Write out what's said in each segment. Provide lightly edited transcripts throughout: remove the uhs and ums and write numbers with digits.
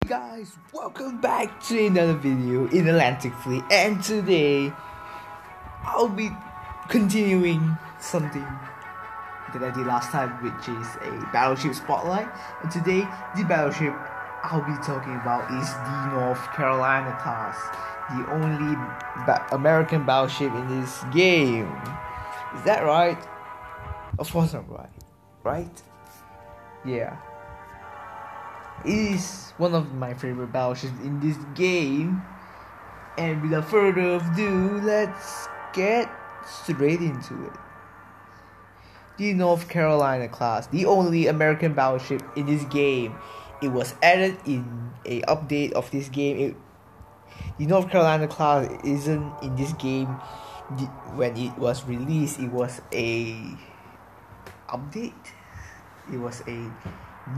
Guys, welcome back to another video in Atlantic Fleet, and today I'll be continuing something that I did last time, which is a Battleship Spotlight. And today, the Battleship I'll be talking about is the North Carolina class, the only American battleship in this game. Is that right? Of course I'm right. Right? Yeah. It is one of my favorite battleships in this game, and without further ado, let's get straight into it. The North Carolina class, the only American battleship in this game. It was added in a update of this game. The North Carolina class isn't in this game. When it was released, it was a update. It was a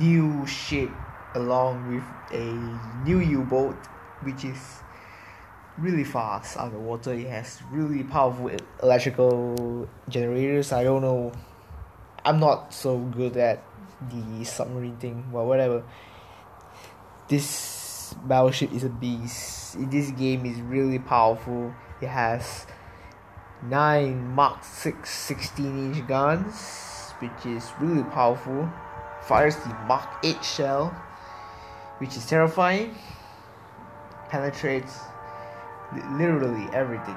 new ship along with a new U-boat, which is really fast underwater. It has really powerful electrical generators. I don't know, I'm not so good at the submarine thing, but whatever. This battleship is a beast. In this game is really powerful. It has 9 Mark 6 16-inch guns, which is really powerful. Fires the Mark 8 shell, which is terrifying. Penetrates literally everything.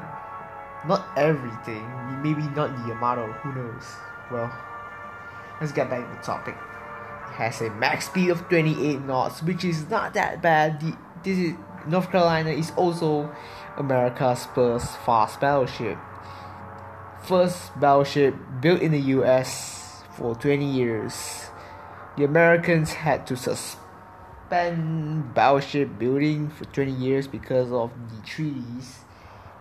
Not everything, maybe not the Yamato, who knows. Well, let's get back to the topic. It has a max speed of 28 knots, which is not that bad. North Carolina is also America's first fast battleship. First battleship built in the US for 20 years. The Americans had to suspend battleship building for 20 years because of the treaties.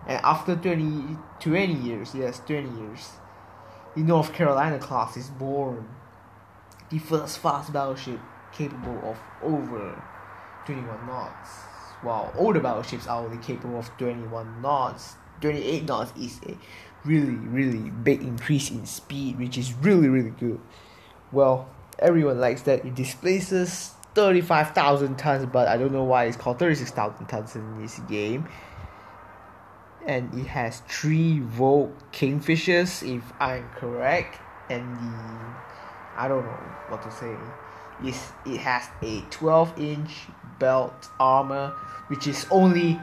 And after 20 years, the North Carolina class is born. The first fast battleship capable of over 21 knots. While older battleships are only capable of 21 knots. 28 knots is a really big increase in speed, which is really good. Well, everyone likes that. It displaces 35,000 tons, but I don't know why it's called 36,000 tons in this game. And it has 3 Vogue Kingfishers, if I'm correct, and I don't know what to say. It has a 12-inch belt armor, which is only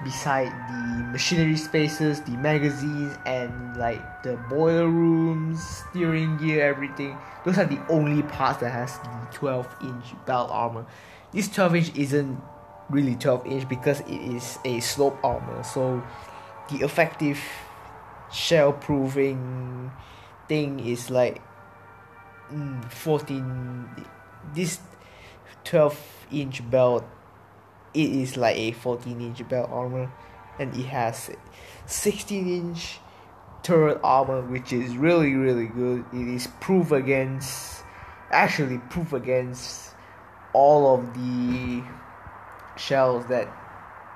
beside the machinery spaces, the magazines, and like the boiler rooms, steering gear, everything. Those are the only parts that has the 12-inch belt armor. This 12-inch isn't really 12-inch because it is a slope armor, so the effective shell proofing thing is like 14. This 12-inch belt, it is like a 14-inch belt armor, and it has 16-inch turret armor, which is really good. It is proof against all of the shells that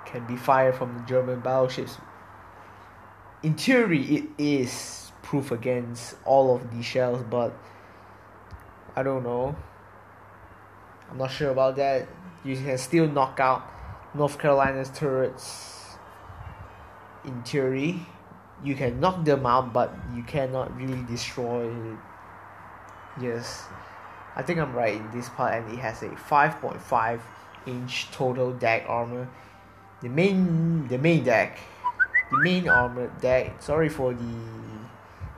can be fired from the German battleships. In theory, it is proof against all of the shells, but I don't know. I'm not sure about that. You can still knock out North Carolina's turrets. In theory, you can knock them out, but you cannot really destroy it. Yes, I think I'm right in this part, and it has a 5.5-inch total deck armor. The main armor deck. Sorry for the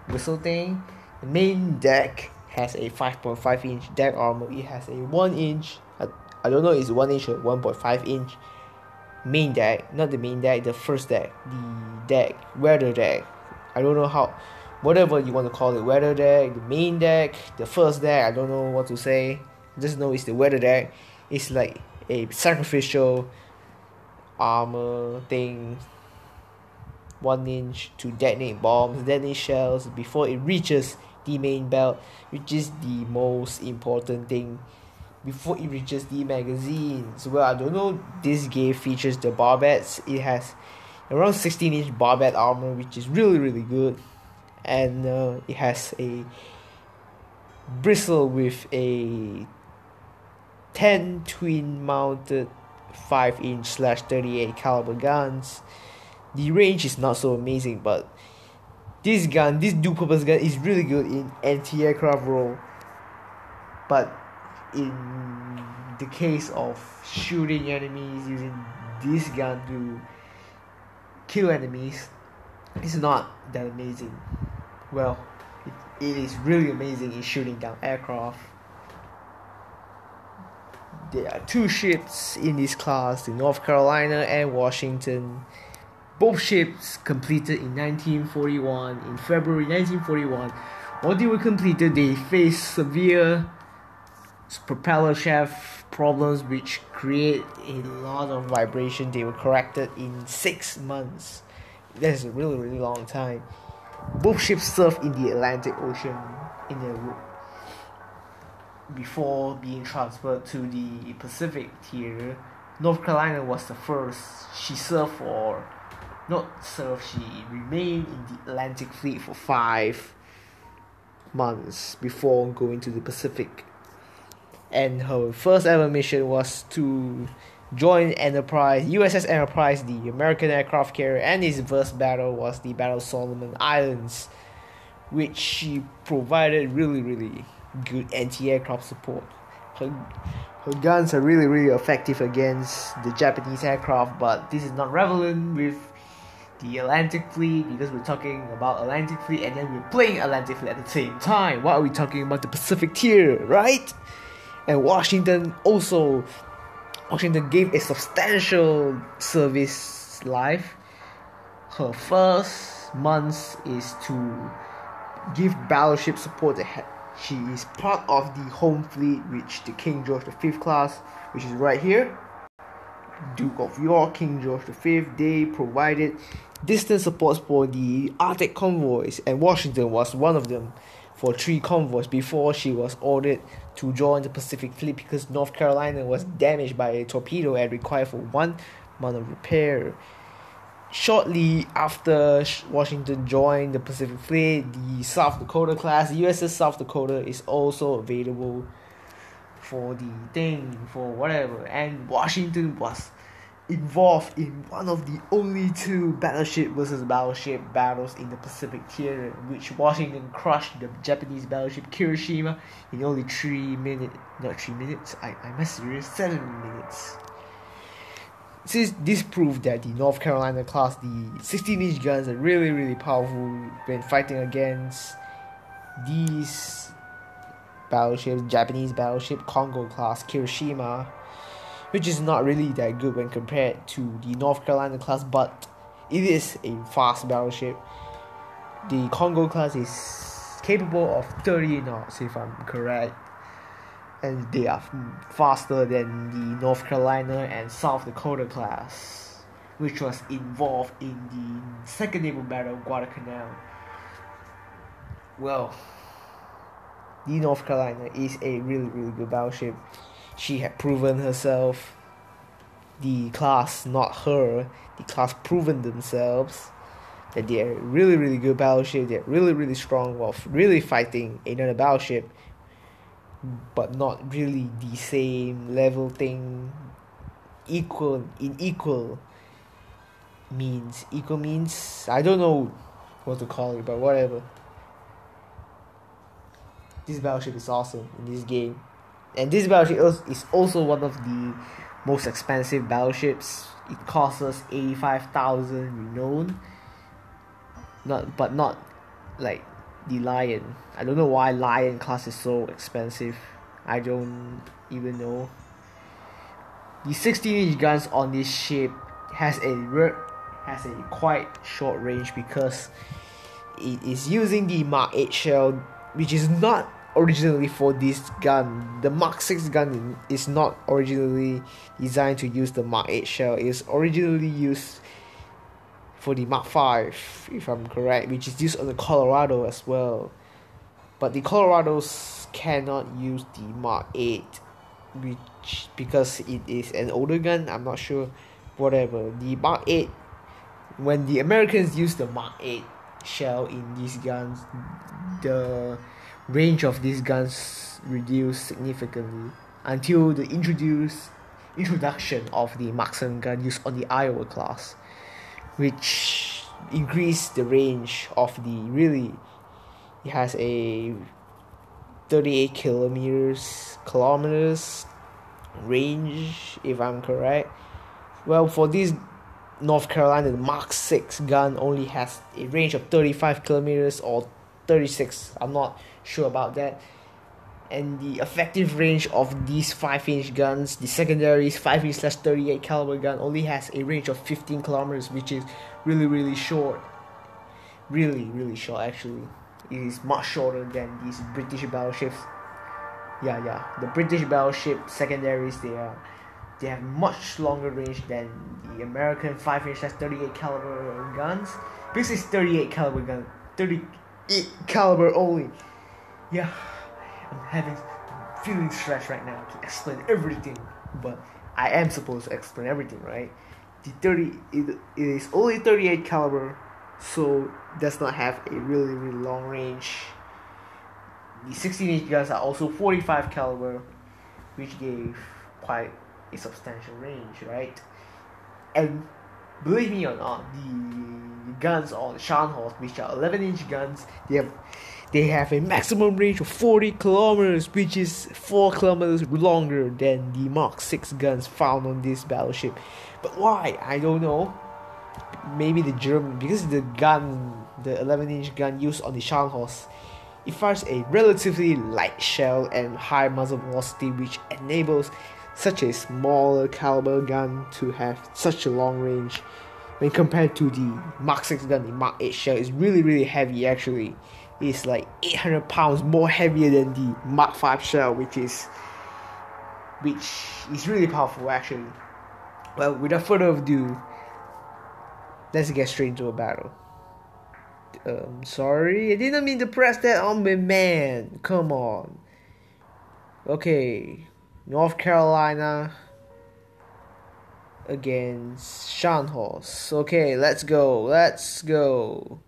whistle thing. The main deck has a 5.5-inch deck armor. It has a 1-inch. I don't know if it's 1-inch or 1.5-inch main deck. Not the main deck, the first deck. The weather deck. I don't know how, whatever you want to call it. Weather deck, the main deck, the first deck. I don't know what to say. Just know it's the weather deck. It's like a sacrificial armor thing. 1-inch to detonate bombs, detonate shells before it reaches the main belt, which is the most important thing, before it reaches the magazines. Well, I don't know, this game features the barbettes. It has around 16-inch barbette armor, which is really good, and it has a bristle with a 10 twin mounted 5-inch/38 caliber guns. The range is not so amazing, but this dual-purpose gun is really good in anti-aircraft role. But in the case of shooting enemies using this gun to kill enemies, it's not that amazing. Well, it is really amazing in shooting down aircraft. There are 2 ships in this class, the North Carolina and Washington. Both ships completed in 1941. In February 1941, while they were completed, they faced severe propeller shaft problems which create a lot of vibration. They were corrected in 6 months. That's a really, really long time. Both ships served in the Atlantic Ocean before being transferred to the Pacific theater. North Carolina was the first. She remained in the Atlantic Fleet for 5 months before going to the Pacific. And her first ever mission was to join USS Enterprise, the American aircraft carrier, and his first battle was the Battle of Solomon Islands, which she provided really, really good anti-aircraft support. Her guns are really, really effective against the Japanese aircraft, but this is not relevant with the Atlantic Fleet because we're talking about Atlantic Fleet and then we're playing Atlantic Fleet at the same time. Why are we talking about the Pacific Theater, right? And Washington gave a substantial service life. Her first month is to give battleship support. She is part of the Home Fleet, which the King George V class, which is right here, Duke of York, King George V. They provided distance supports for the Arctic convoys, and Washington was one of them for 3 convoys before she was ordered to join the Pacific Fleet because North Carolina was damaged by a torpedo and required for 1 month of repair. Shortly after Washington joined the Pacific Fleet, the South Dakota class, the USS South Dakota, is also available for whatever. And Washington was involved in one of the only 2 battleship versus battleship battles in the Pacific theater, which Washington crushed the Japanese battleship Hiroshima in only 7 minutes. This proved that the North Carolina class, the 16-inch guns, are really, really powerful when fighting against these battleships. Japanese battleship Congo class Hiroshima, which is not really that good when compared to the North Carolina class, but it is a fast battleship. The Congo class is capable of 30 knots, if I'm correct, and they are faster than the North Carolina and South Dakota class, which was involved in the Second Naval Battle of Guadalcanal. Well, the North Carolina is a really, really good battleship. She had proven herself. The class, not her, the class proven themselves that they are really, really good battleship. They're really, really strong while really fighting another battleship, but not really the same level thing. Equal means I don't know what to call it, but whatever. This battleship is awesome in this game, and this battleship is also one of the most expensive battleships. It costs us 85,000 renown. Not like the Lion. I don't know why Lion class is so expensive. I don't even know. The 16-inch guns on this ship has a quite short range because it is using the Mark 8 shell, which is not originally for this gun. The Mark 6 gun is not originally designed to use the Mark 8 shell. It is originally used for the Mark 5, if I'm correct, which is used on the Colorado as well. But the Colorados cannot use the Mark 8, because it is an older gun. I'm not sure. Whatever. The Mark 8, when the Americans use the Mark 8 shell in these guns, the range of these guns reduced significantly until they introduced introduction of the Mark 7 gun used on the Iowa class, which increased the range of the really. It has a 38 kilometers range, if I'm correct. Well, for this North Carolina, the Mark 6 gun only has a range of 35 kilometers or 36. I'm not sure about that. And the effective range of these 5-inch guns, the secondary's 5-inch/38 caliber gun, only has a range of 15 kilometers, which is really short. Really short, actually. It is much shorter than these British battleships. Yeah. The British battleship secondaries, they have much longer range than the American 5-inch/38 caliber guns. This is 38 caliber gun, 38 caliber only. Yeah, I'm feeling stressed right now to explain everything, but I am supposed to explain everything, right? It is only 38 caliber, so does not have a really long range. The 16-inch guns are also 45 caliber, which gave quite a substantial range, right? And believe me or not, the guns on Scharnhorst, which are 11-inch guns, they have a maximum range of 40 kilometers, which is 4 kilometers longer than the Mark 6 guns found on this battleship. But why? I don't know. Maybe because the 11-inch gun used on the Scharnhorst, it fires a relatively light shell and high muzzle velocity, which enables such a smaller caliber gun to have such a long range. When compared to the Mark 6 gun, the Mark 8 shell is really heavy. Actually, it's like 800 pounds more heavier than the Mark 5 shell, which is really powerful, actually. Well, without further ado, let's get straight into a battle. Sorry, I didn't mean to press that on me, man. Come on. Okay, North Carolina against Scharnhorst. Okay, let's go.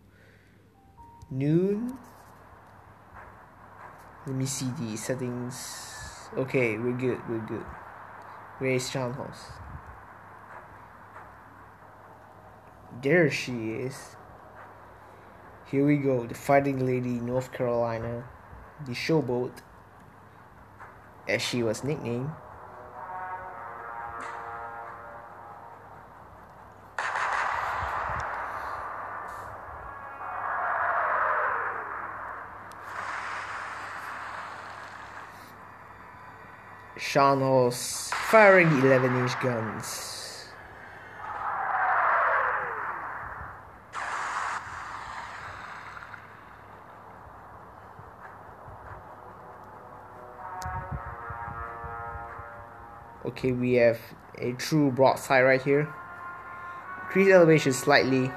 Noon. Let me see the settings. Okay, we're good. Where is Scharnhorst? There she is. Here we go, the Fighting Lady, North Carolina, the Showboat, as she was nicknamed. Scharnhorst firing 11-inch guns. Okay, we have a true broadside right here. Increase elevation slightly.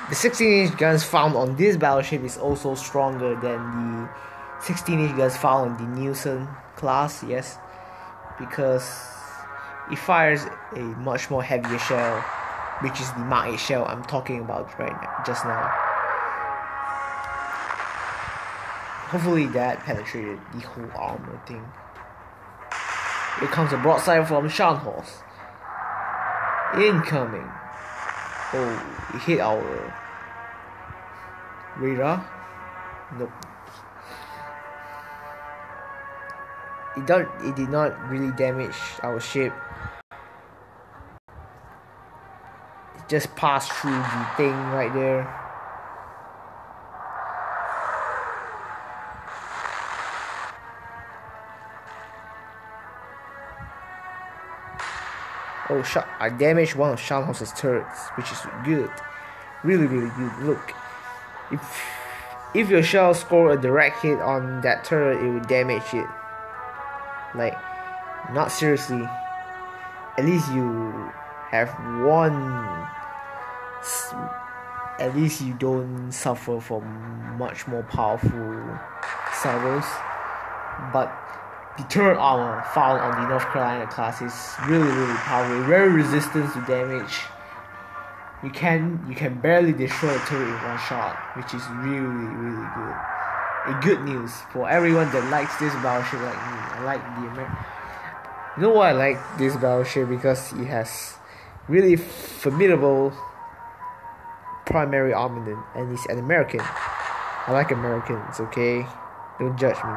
The 16-inch guns found on this battleship is also stronger than the 16-inch guns found on the Nielsen class, yes, because it fires a much more heavier shell, which is the Mark 8 shell I'm talking about right now, just now. Hopefully that penetrated the whole armor thing. Here comes a broadside from Scharnhorst. Incoming. Oh, it hit our radar. Nope. It did not really damage our ship. It just passed through the thing right there. Oh, I damaged one of Scharnhorst's turrets, which is good. Really good. Look, if your shell score a direct hit on that turret, it will damage it. Like, not seriously. At least you have one. At least you don't suffer from much more powerful salvos. But The turret armor found on the North Carolina class is really powerful, very resistant to damage. You can barely destroy a turret in one shot, which is really good. A good news for everyone that likes this battleship like me. I like the American. You know why I like this battleship? Because it has really formidable primary armament, and it's an American. I like Americans, okay? Don't judge me.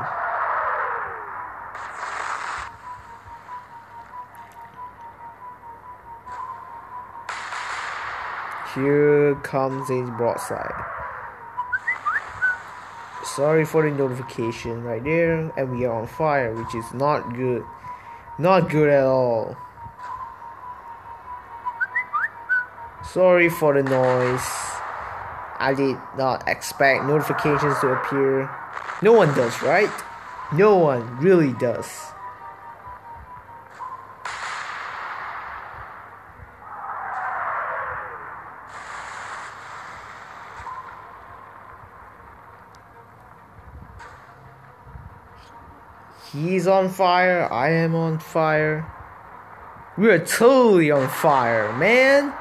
Here comes a broadside. Sorry for the notification right there, and we are on fire, which is not good. Not good at all. Sorry for the noise. I did not expect notifications to appear. No one does, right? No one really does. He's on fire, I am on fire. We are totally on fire, man.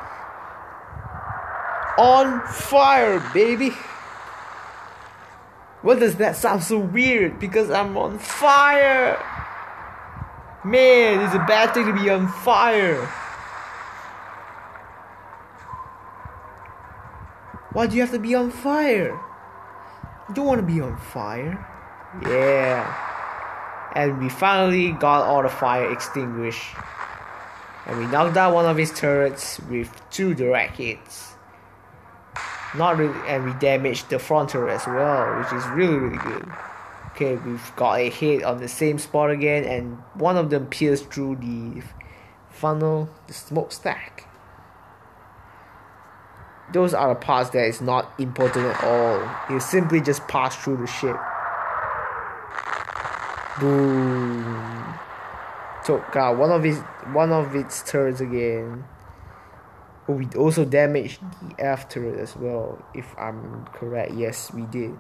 On fire, baby. What does that sound so weird? Because I'm on fire. Man, it's a bad thing to be on fire. Why do you have to be on fire? You don't want to be on fire. Yeah. And we finally got all the fire extinguished. And we knocked out one of his turrets with 2 direct hits. Not really, and we damaged the front turret as well, which is really good. Okay, we've got a hit on the same spot again, and one of them pierced through the funnel, the smokestack. Those are the parts that is not important at all. You simply just pass through the ship. Boom. Took out one of its turrets again. But we also damaged the F turret as well, if I'm correct. Yes, we did.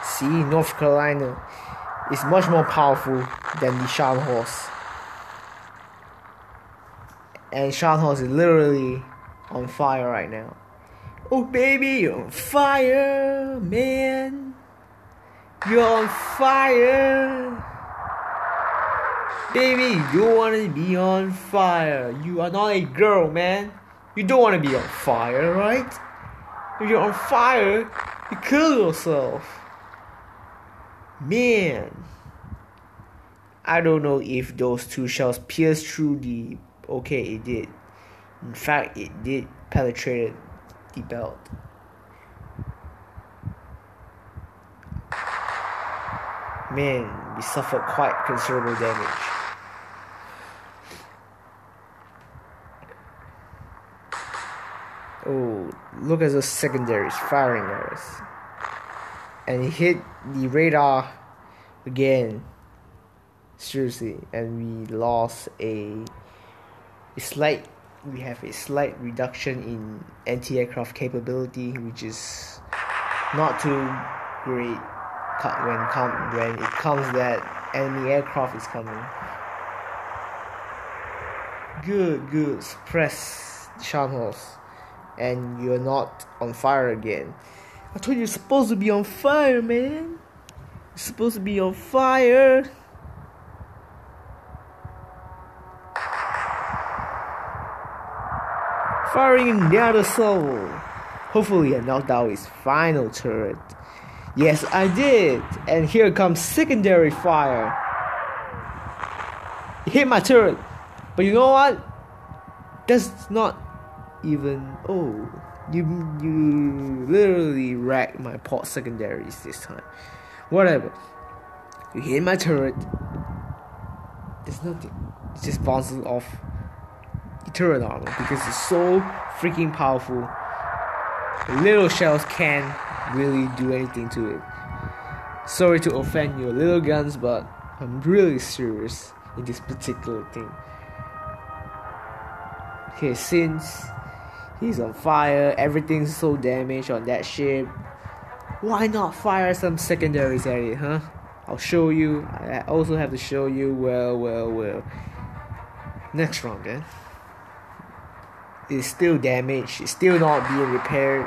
See, North Carolina is much more powerful than the Scharnhorst. And Scharnhorst is literally on fire right now. Oh baby, you're on fire, man. You're on fire. Baby, you don't want to be on fire. You are not a girl, man. You don't want to be on fire, right? If you're on fire, you kill yourself. Man. I don't know if those 2 shells pierced through the... Okay, it did. In fact, it did penetrate the belt. Man, we suffered quite considerable damage. Oh, look at those secondaries firing at us. And it hit the radar again. Seriously, and we lost we have a slight reduction in anti-aircraft capability, which is not too great when it comes that enemy aircraft is coming. Good. Suppress Scharnhorst. And you're not on fire again. I told you you're supposed to be on fire, man. You're supposed to be on fire. Firing in the other soul. Hopefully I knocked out his final turret. Yes, I did. And here comes secondary fire. It hit my turret. But you know what? That's not even... Oh, you literally wrecked my port secondaries this time. Whatever. You hit my turret. There's nothing. It just bounces off the turret armor because it's so freaking powerful. The little shells can't really do anything to it. Sorry to offend your little guns, but I'm really serious in this particular thing. Okay, since he's on fire, everything's so damaged on that ship. Why not fire some secondaries at it, huh? I'll show you. I also have to show you. Well. Next round then. It's still damaged. It's still not being repaired.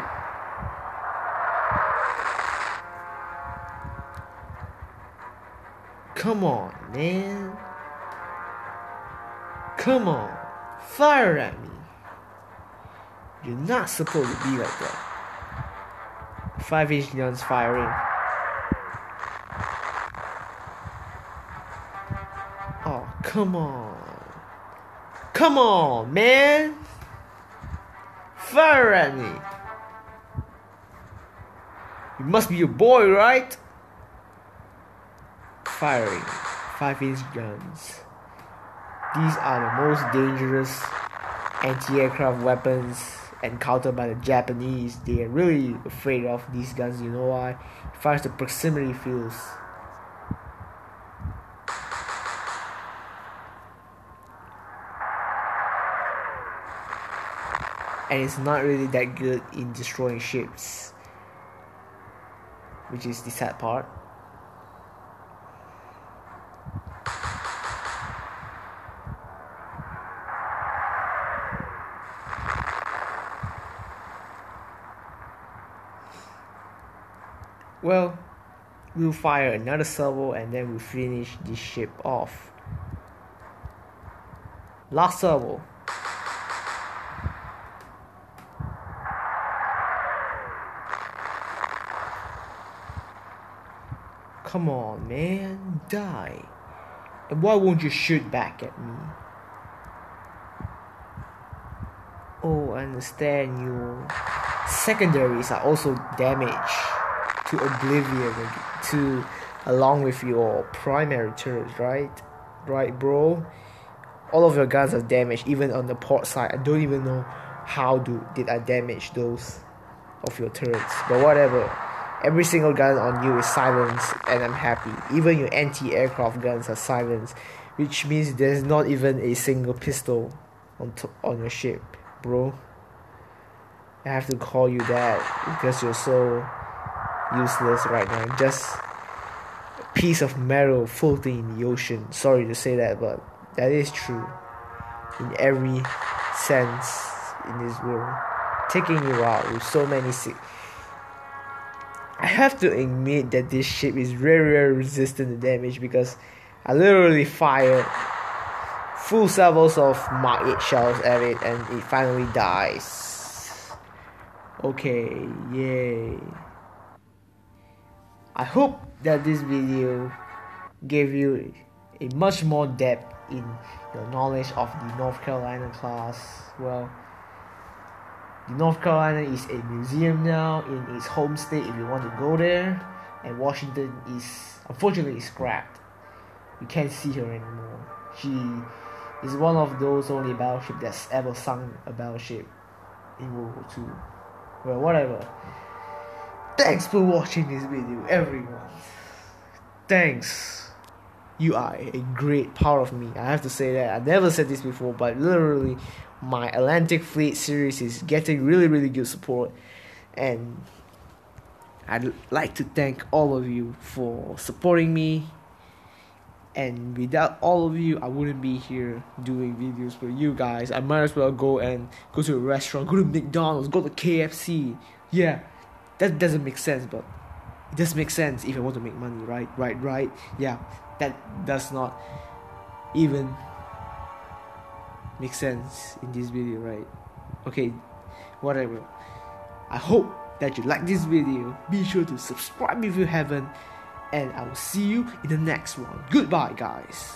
Come on, man. Come on. Fire at me. You're not supposed to be like that. 5-inch guns firing. Oh, come on. Come on, man. Fire at me. You must be a boy, right? Firing 5-inch guns. These are the most dangerous anti-aircraft weapons encountered by the Japanese. They are really afraid of these guns. You know why? It fires the proximity fields. And it's not really that good in destroying ships, which is the sad part. Well, we'll fire another salvo and then we'll finish this ship off. Last salvo. Come on, man, die. And why won't you shoot back at me? Oh, I understand your secondaries are also damaged to oblivion along with your primary turrets, right? Right, bro? All of your guns are damaged, even on the port side. I don't even know how did I damage those of your turrets, but whatever. Every single gun on you is silenced, and I'm happy. Even your anti-aircraft guns are silenced, which means there's not even a single pistol on your ship, bro. I have to call you that because you're so useless right now. Just a piece of metal floating in the ocean. Sorry to say that, but that is true in every sense in this world. Taking you out with so many I have to admit that this ship is very resistant to damage because I literally fired full salvos of Mark 8 shells at it and it finally dies. Okay, yay. I hope that this video gave you a much more depth in your knowledge of the North Carolina class. Well, the North Carolina is a museum now in its home state if you want to go there, and Washington is unfortunately scrapped. You can't see her anymore. She is one of those only battleship that's ever sunk a battleship in World War II. Well, whatever. Thanks for watching this video, everyone. Thanks. You are a great part of me. I have to say that. I never said this before, but literally my Atlantic Fleet series is getting really good support, and I'd like to thank all of you for supporting me, and without all of you I wouldn't be here doing videos for you guys. I might as well go to a restaurant, go to McDonald's, go to KFC. Yeah, that doesn't make sense, but it does make sense if I want to make money, right? Yeah, that does not even make sense in this video, right? Okay, whatever. I hope that you like this video. Be sure to subscribe if you haven't, and I will see you in the next one. Goodbye, guys.